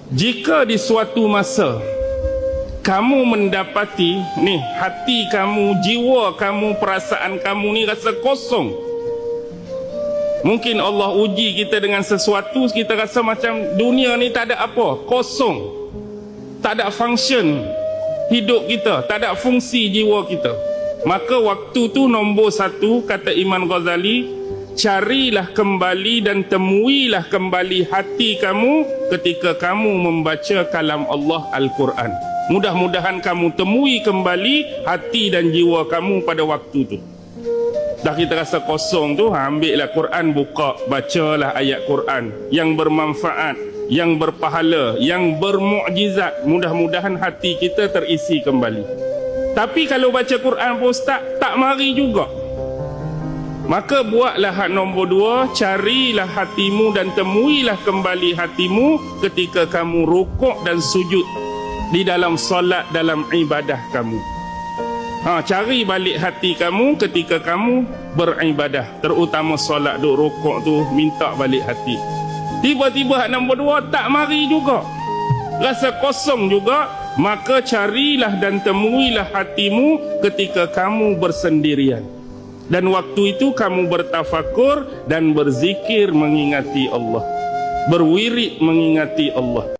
Jika di suatu masa kamu mendapati ni hati kamu, jiwa kamu, perasaan kamu ni rasa kosong, mungkin Allah uji kita dengan sesuatu, kita rasa macam dunia ni tak ada apa, kosong, tak ada function hidup kita, tak ada fungsi jiwa kita. Maka waktu tu nombor satu, kata Imam Ghazali, carilah kembali dan temuilah kembali hati kamu ketika kamu membaca kalam Allah Al-Quran. Mudah-mudahan kamu temui kembali hati dan jiwa kamu pada waktu tu. Dah kita rasa kosong tu, ambillah Quran, buka, bacalah ayat Quran yang bermanfaat, yang berpahala, yang bermukjizat. Mudah-mudahan hati kita terisi kembali. Tapi kalau baca Quran pun Ustaz, tak mari juga. Maka buatlah hak nombor dua, carilah hatimu dan temuilah kembali hatimu ketika kamu rukuk dan sujud di dalam solat, dalam ibadah kamu. Cari balik hati kamu ketika kamu beribadah, terutama solat, duk rukuk tu, minta balik hati. Tiba-tiba hak nombor dua tak mari juga, rasa kosong juga. Maka carilah dan temuilah hatimu ketika kamu bersendirian, dan waktu itu kamu bertafakur dan berzikir mengingati Allah, berwirid mengingati Allah.